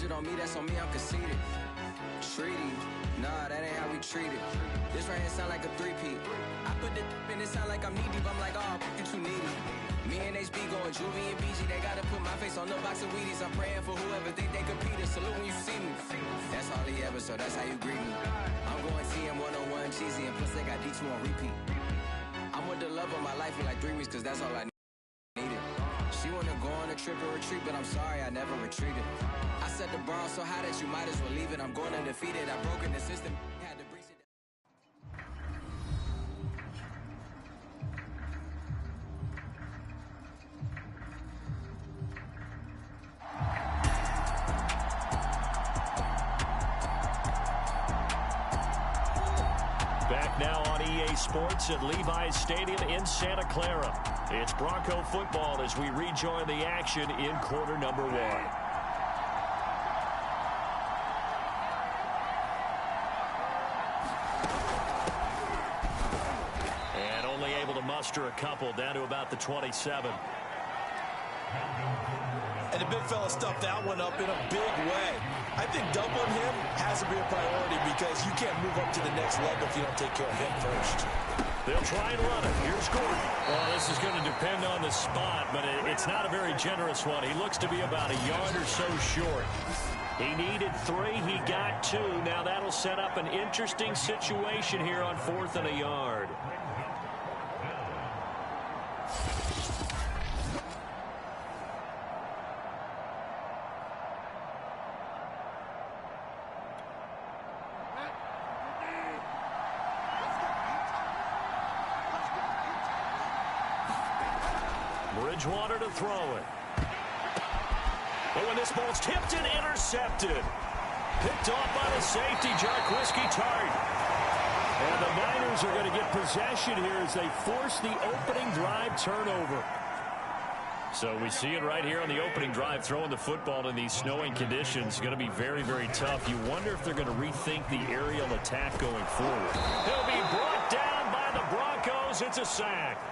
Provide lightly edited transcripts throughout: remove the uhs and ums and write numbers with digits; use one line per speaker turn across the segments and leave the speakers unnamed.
it on me, that's on me, I'm conceited. Treaty, nah, that ain't how we treat it. This right here sound like a three-peat. I put the in it sound like I'm knee deep. I'm like, oh, you too needy. Me and HB going Juvie and BG. They gotta put my face on the box of Wheaties. I'm praying for whoever think they compete. Salute when you see me. That's all he ever, so that's how you greet me. I'm going TM 101 cheesy, and plus they got D2 on repeat. I'm with the love of my life for like 3 weeks, cause that's all I needed. She wanna go on a trip or retreat, but I'm sorry, I never retreated. I set the bar so high that you might as well leave it. I'm going undefeated. I've broken the system. Had to breach it.
Back now on EA Sports at Levi's Stadium in Santa Clara. It's Bronco football as we rejoin the action in quarter number 1. And only able to muster a couple down to about the 27.
And the big fella stuffed that one up in a big way. I think doubling him has to be a priority because you can't move up to the next level if you don't take care of him first.
They'll try and run it. Here's Gordon. Well, this is going to depend on the spot, but it's not a very generous one. He looks to be about a yard or so short. He needed 3. He got 2. Now that'll set up an interesting situation here on 4th and a yard. Bridgewater to throw it. But when this ball's tipped and intercepted. Picked off by the safety, Jarquiski Tart. And the Niners are going to get possession here as they force the opening drive turnover. So we see it right here on the opening drive, throwing the football in these snowing conditions. Going to be very, very tough. You wonder if they're going to rethink the aerial attack going forward. He'll be brought down by the Broncos. It's a sack.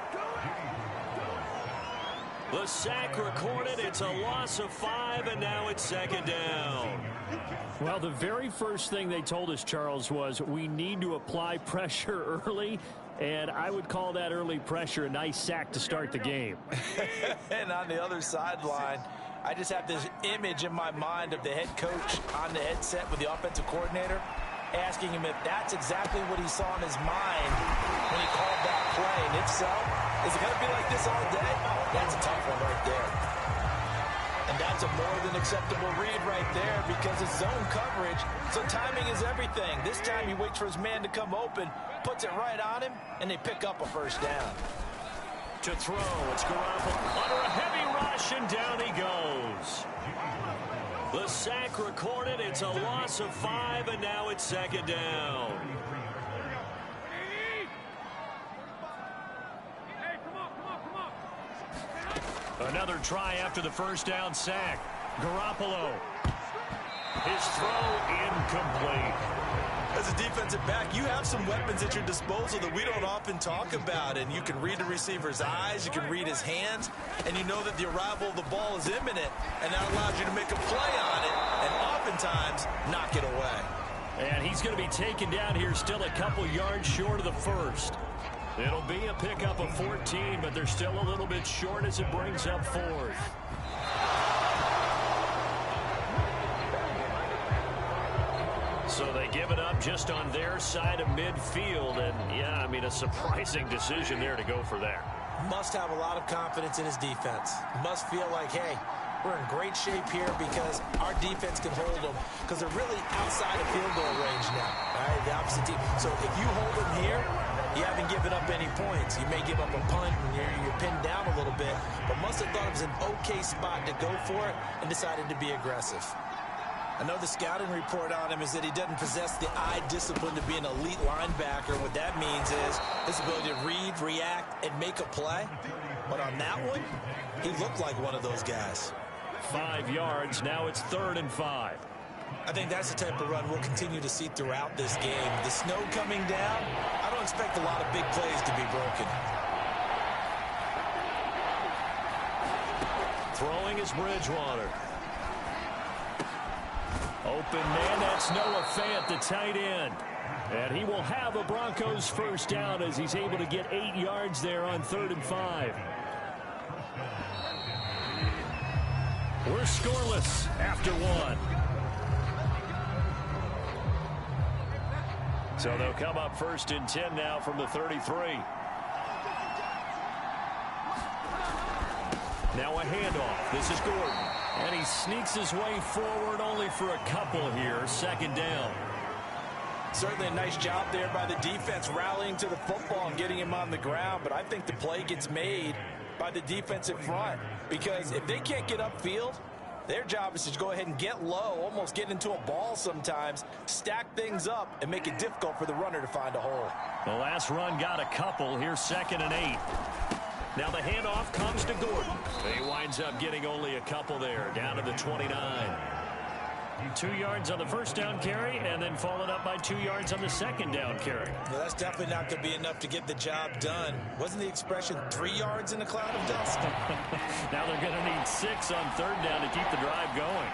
The sack recorded. It's a loss of 5, and now it's 2nd down.
Well, the very first thing they told us, Charles, was we need to apply pressure early, and I would call that early pressure a nice sack to start the game.
And on the other sideline, I just have this image in my mind of the head coach on the headset with the offensive coordinator asking him if that's exactly what he saw in his mind when he called that play. And if so, is it going to be like this all day? That's a tough one right there. And that's a more than acceptable read right there because it's zone coverage, so timing is everything. This time he waits for his man to come open, puts it right on him, and they pick up a first down.
To throw, it's Garoppolo under a heavy rush, and down he goes. The sack recorded. It's a loss of 5, and now it's 2nd down. Another try after the first down sack. Garoppolo. His throw incomplete.
As a defensive back, you have some weapons at your disposal that we don't often talk about. And you can read the receiver's eyes, you can read his hands, and you know that the arrival of the ball is imminent. And that allows you to make a play on it and oftentimes knock it away.
And he's going to be taken down here still a couple yards short of the first. It'll be a pickup of 14, but they're still a little bit short as it brings up 4th. So they give it up just on their side of midfield. And, yeah, I mean, a surprising decision there to go for that.
Must have a lot of confidence in his defense. Must feel like, hey, we're in great shape here because our defense can hold them because they're really outside of field goal range now, right? The opposite team. So if you hold them here, you haven't given up any points. You may give up a punt and you're pinned down a little bit, but must have thought it was an okay spot to go for it and decided to be aggressive. I know the scouting report on him is that he doesn't possess the eye discipline to be an elite linebacker. What that means is his ability to read, react, and make a play. But on that one, he looked like one of those guys.
5 yards. Now it's 3rd and 5.
I think that's the type of run we'll continue to see throughout this game. The snow coming down, I don't expect a lot of big plays to be broken.
Throwing is Bridgewater.
Open man, that's Noah Fant, the tight end. And he will have a Broncos first down as he's able to get 8 yards there on 3rd and 5. We're scoreless after 1. So they'll come up 1st and 10 now from the 33. Now a handoff. This is Gordon. And he sneaks his way forward only for a couple here. 2nd down.
Certainly a nice job there by the defense rallying to the football and getting him on the ground. But I think the play gets made by the defensive front. Because if they can't get upfield, their job is to go ahead and get low, almost get into a ball sometimes, stack things up, and make it difficult for the runner to find a hole.
The last run got a couple. Here's 2nd and 8. Now the handoff comes to Gordon. He winds up getting only a couple there, down to the 29. 2 yards on the first down carry, and then followed up by 2 yards on the 2nd down carry.
Well, that's definitely not going to be enough to get the job done. Wasn't the expression 3 yards in a cloud of dust?
Now they're going to need 6 on 3rd down to keep the drive going.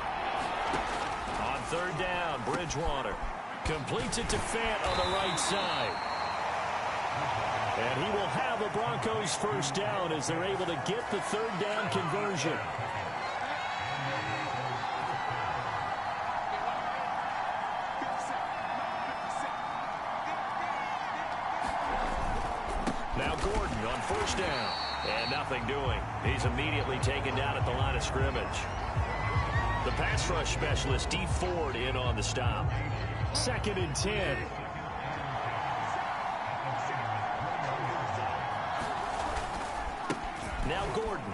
On 3rd down, Bridgewater completes it to Fant on the right side. And he will have a Broncos first down as they're able to get the 3rd down conversion. Now Gordon on 1st down. And nothing doing. He's immediately taken down at the line of scrimmage. The pass rush specialist, D. Ford, in on the stop. 2nd and 10. Now Gordon.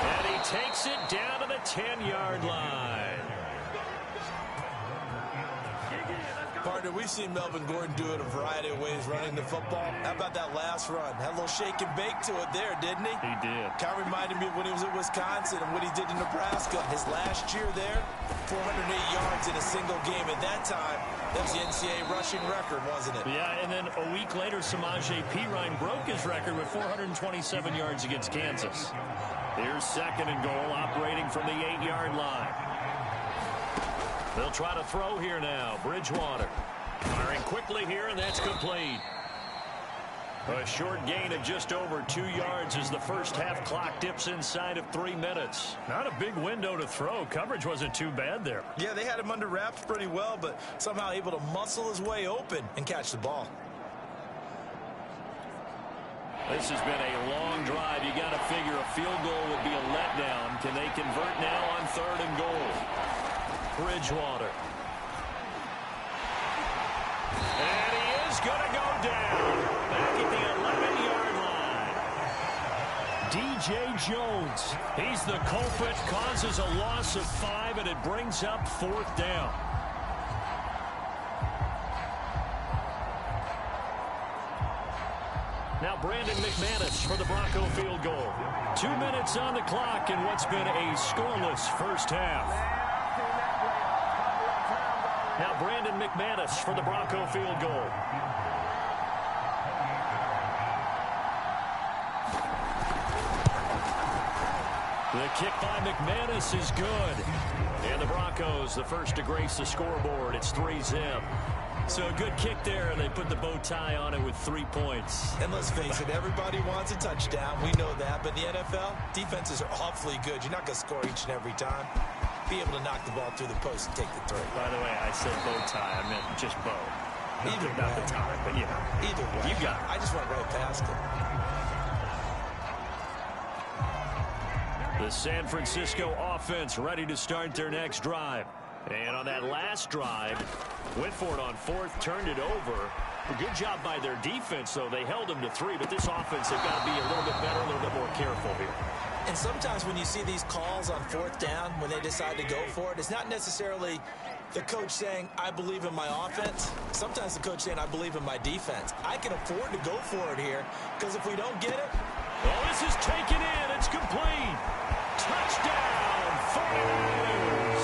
And he takes it down to the 10-yard line.
Partner, we've seen Melvin Gordon do it a variety of ways running the football. How about that last run? Had a little shake and bake to it there, didn't he?
He did.
Kind of reminded me of when he was at Wisconsin and what he did in Nebraska. His last year there, 408 yards in a single game. At that time, that was the NCAA rushing record, wasn't it?
Yeah, and then a week later, Samaje Perine broke his record with 427 yards against Kansas. Here's 2nd and goal, operating from the 8-yard line. They'll try to throw here now. Bridgewater firing quickly here, and that's complete. A short gain of just over 2 yards as the first half clock dips inside of 3 minutes. Not a big window to throw. Coverage wasn't too bad there.
Yeah, they had him under wraps pretty well, but somehow able to muscle his way open and catch the ball.
This has been a long drive. You got to figure a field goal would be a letdown. Can they convert now on 3rd and goal? Bridgewater. And he is going to go down. Back at the 11-yard line. DJ Jones. He's the culprit. Causes a loss of 5, and it brings up 4th down. Now Brandon McManus for the Bronco field goal. 2 minutes on the clock in what's been a scoreless first half. Now Brandon McManus for the Bronco field goal. The kick by McManus is good. And the Broncos, the first to grace the scoreboard. It's 3-zip. So a good kick there, and they put the bow tie on it with 3 points.
And let's face it, everybody wants a touchdown. We know that. But in the NFL, defenses are awfully good. You're not going to score each and every time. Be able to knock the ball through the post and take the throw.
By the way, I said bow tie. I meant just bow.
Either way.
Not the tie, but you know.
Either way.
You got it.
I just went right past it.
The San Francisco offense ready to start their next drive. And on that last drive, went for it on 4th, turned it over. A good job by their defense, though. They held them to 3, but this offense, they've got to be a little bit better, a little bit more careful here.
And sometimes when you see these calls on 4th down, when they decide to go for it, it's not necessarily the coach saying, I believe in my offense. Sometimes the coach saying, I believe in my defense. I can afford to go for it here, because if we don't get it...
Well, this is taken in. It's complete. Touchdown, 49ers.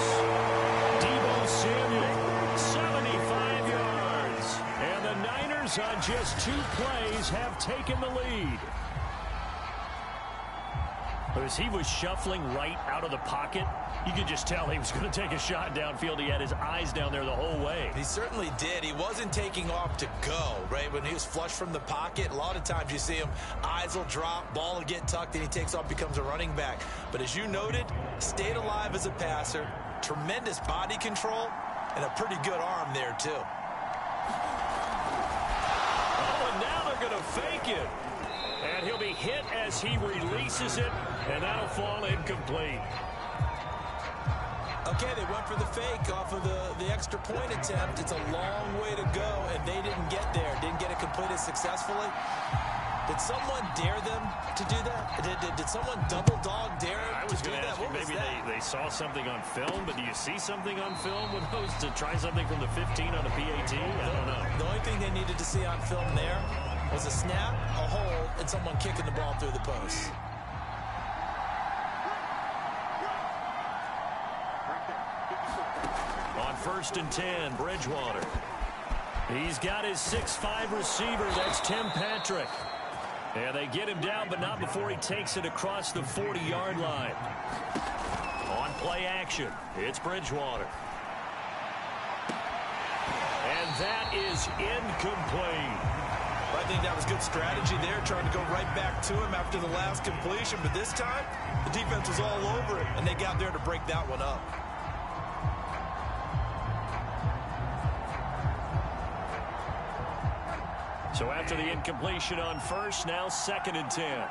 Deebo Samuel, 75 yards. And the Niners on just 2 plays have taken the lead. As he was shuffling right out of the pocket, you could just tell he was going to take a shot downfield. He had his eyes down there the whole way.
He certainly did. He wasn't taking off to go, right? When he was flush from the pocket, a lot of times you see him, eyes will drop, ball will get tucked, and he takes off, becomes a running back. But as you noted, stayed alive as a passer, tremendous body control, and a pretty good arm there, too.
Oh, and now they're going to fake it. And he'll be hit as he releases it, and that'll fall incomplete.
Okay, they went for the fake off of the extra point attempt. It's a long way to go, and they didn't get there. Didn't get it completed successfully. Did someone dare them to do that? Did someone double dog dare
I
to
was
do
going to
that?
ask you, maybe they saw something on film, but do you see something on film with those to try something from the 15 on a PAT? I don't know.
The only thing they needed to see on film there was a snap, a hole, and someone kicking the ball through the post.
On 1st and 10, Bridgewater. He's got his 6'5 receiver. That's Tim Patrick. And they get him down, but not before he takes it across the 40-yard line. On play action, it's Bridgewater. And that is incomplete.
I think that was good strategy there, trying to go right back to him after the last completion. But this time, the defense was all over it, and they got there to break that one up.
So after the incompletion on 1st, now 2nd and 10.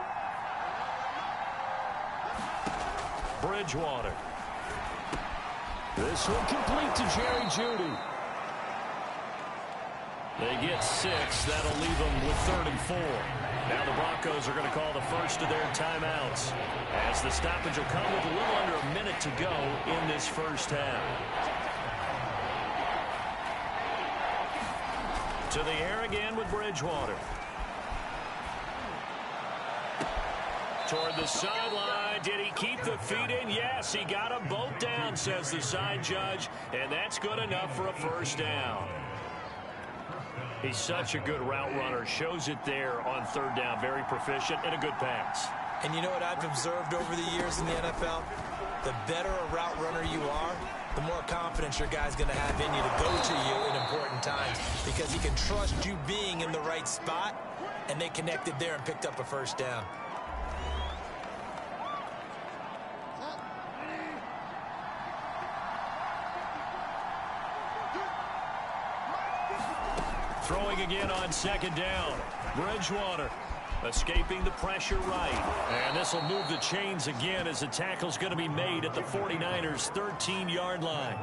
Bridgewater. This one complete to Jerry Jeudy. They get 6. That'll leave them with 3rd and 4. Now the Broncos are going to call the first of their timeouts, as the stoppage will come with a little under a minute to go in this first half. To the air again with Bridgewater. Toward the sideline. Did he keep the feet in? Yes, he got them both down, says the side judge, and that's good enough for a first down. He's such a good route runner. Shows it there on 3rd down. Very proficient and a good pass.
And you know what I've observed over the years in the NFL? The better a route runner you are, the more confidence your guy's going to have in you to go to you in important times, because he can trust you being in the right spot, and they connected there and picked up a first down.
Throwing again on 2nd down. Bridgewater escaping the pressure right. And this will move the chains again as the tackle's going to be made at the 49ers' 13-yard line.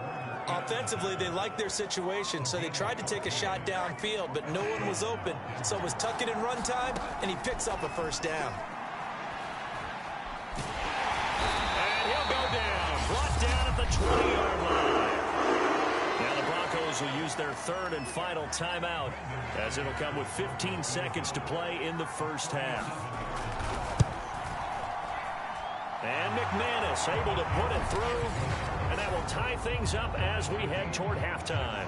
Offensively, they liked their situation, so they tried to take a shot downfield, but no one was open. So it was tuck it in run time, and he picks up a first down.
And he'll go down. Brought down at the 20-yard line. Now the Broncos will use their 3rd and final timeout, as it'll come with 15 seconds to play in the first half. And McManus able to put it through, and that will tie things up as we head toward halftime.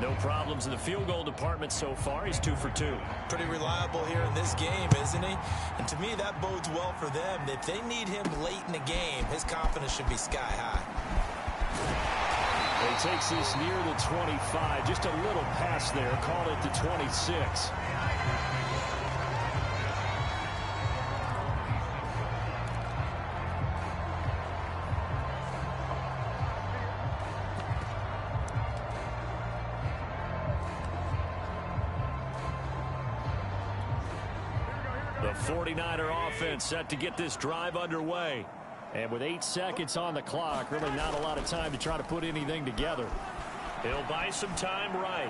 No problems in the field goal department so far. He's 2 for 2.
Pretty reliable here in this game, isn't he? And to me, that bodes well for them. If they need him late in the game, his confidence should be sky high.
He takes this near the 25. Just a little pass there. Call it the 26. The 49er offense set to get this drive underway. And with 8 seconds on the clock, really not a lot of time to try to put anything together. He'll buy some time right.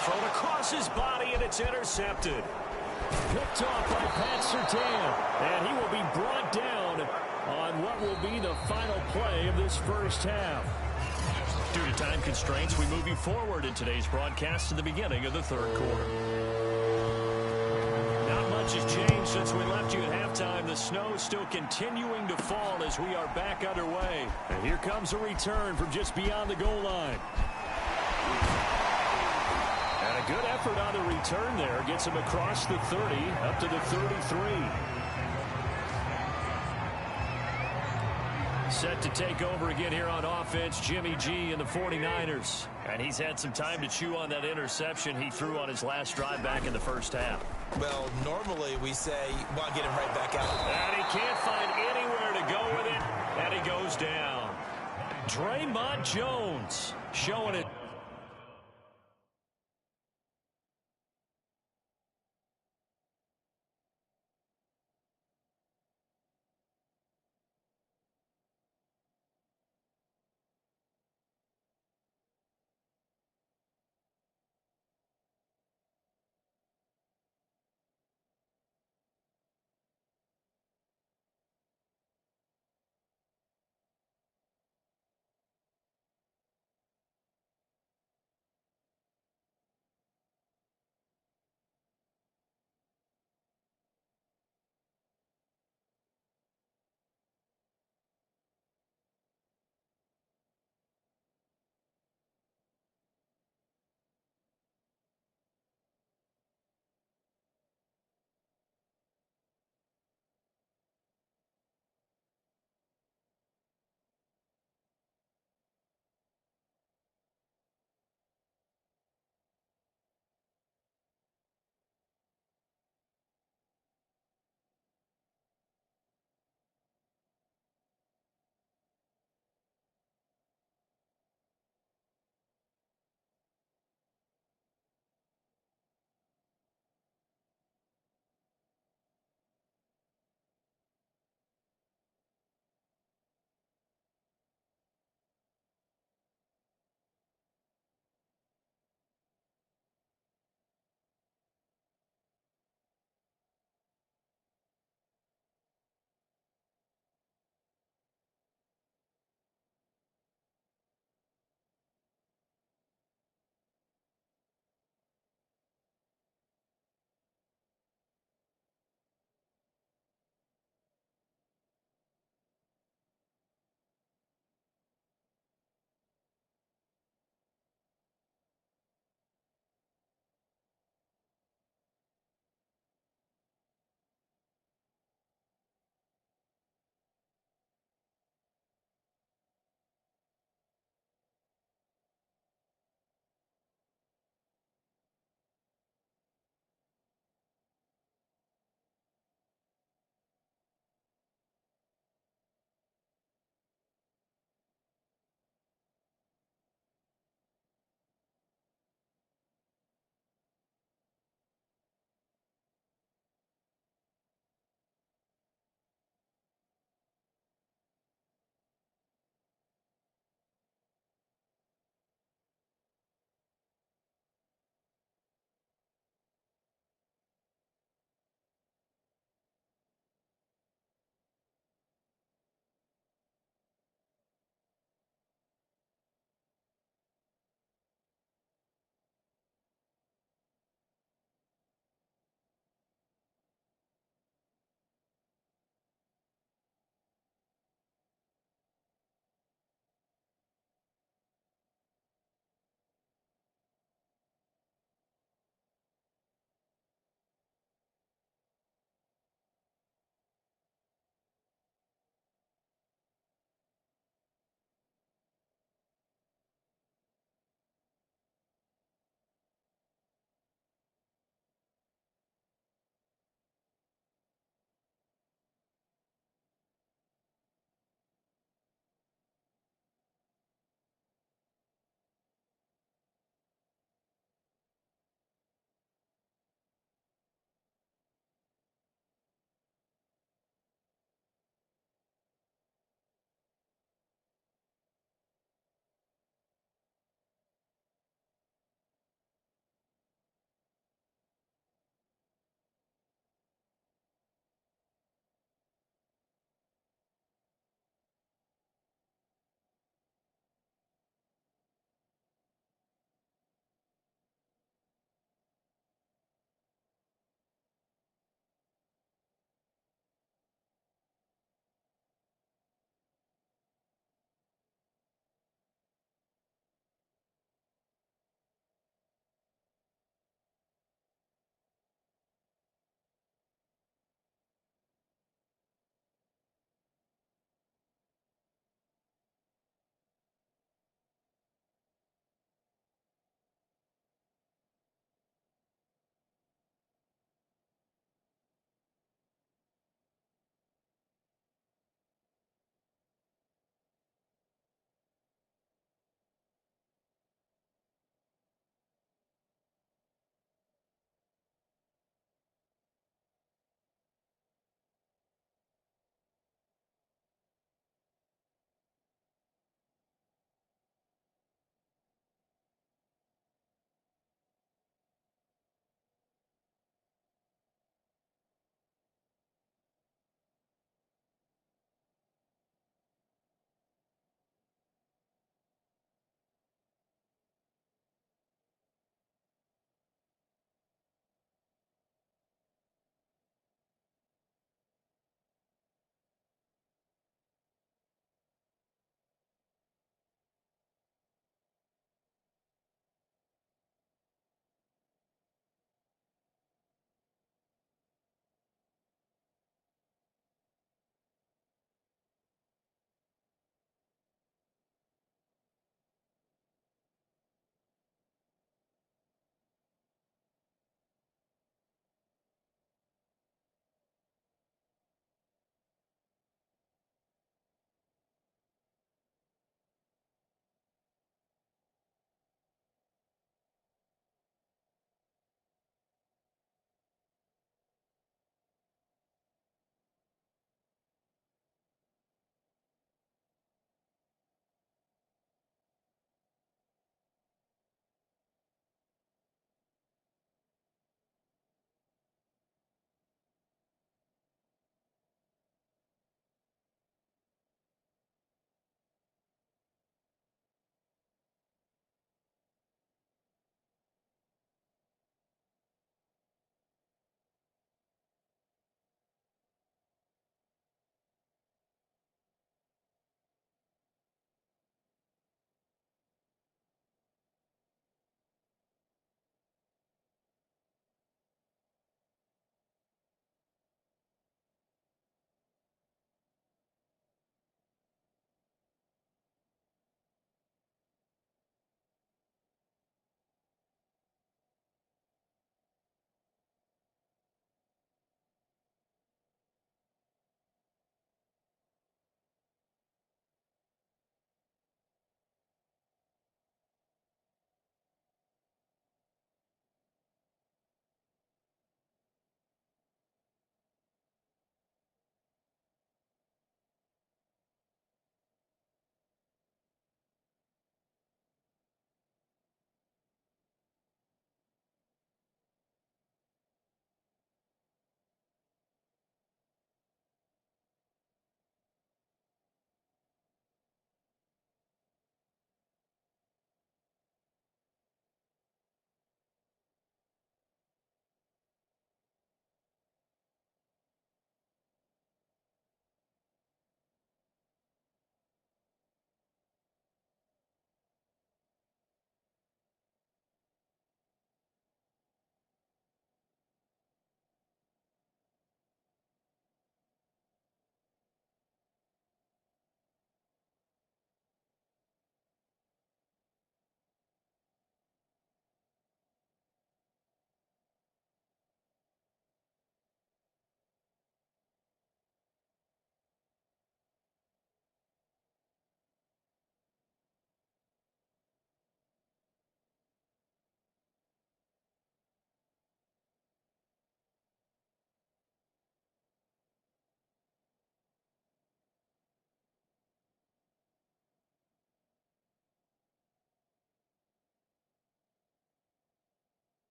Thrown across his body, and it's intercepted. Picked off by Pat Surtain. And he will be brought down on what will be the final play of this first half. Due to time constraints, we move you forward in today's broadcast to the beginning of the 3rd quarter. Not much has changed since we left you at halftime. The snow still continuing to fall as we are back underway. And here comes a return from just beyond the goal line. And a good effort on the return there. Gets him across the 30, up to the 33. Set to take over again here on offense, Jimmy G and the 49ers. And he's had some time to chew on that interception he threw on his last drive back in the first half.
Well, normally we say, well, get him right back out.
And he can't find anywhere to go with it, and he goes down. Draymond Jones showing it.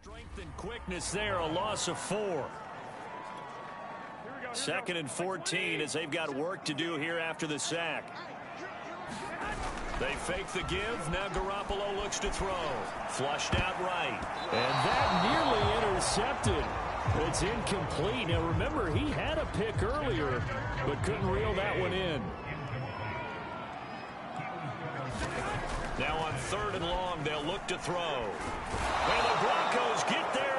Strength and quickness there, a loss of 4. 2nd and 14 as they've got work to do here after the sack. They fake the give. Now Garoppolo looks to throw. Flushed out right.
And that nearly intercepted. It's incomplete. Now, remember, he had a pick earlier, but couldn't reel that one in.
Now on 3rd and long, they'll look to throw. And the Broncos get there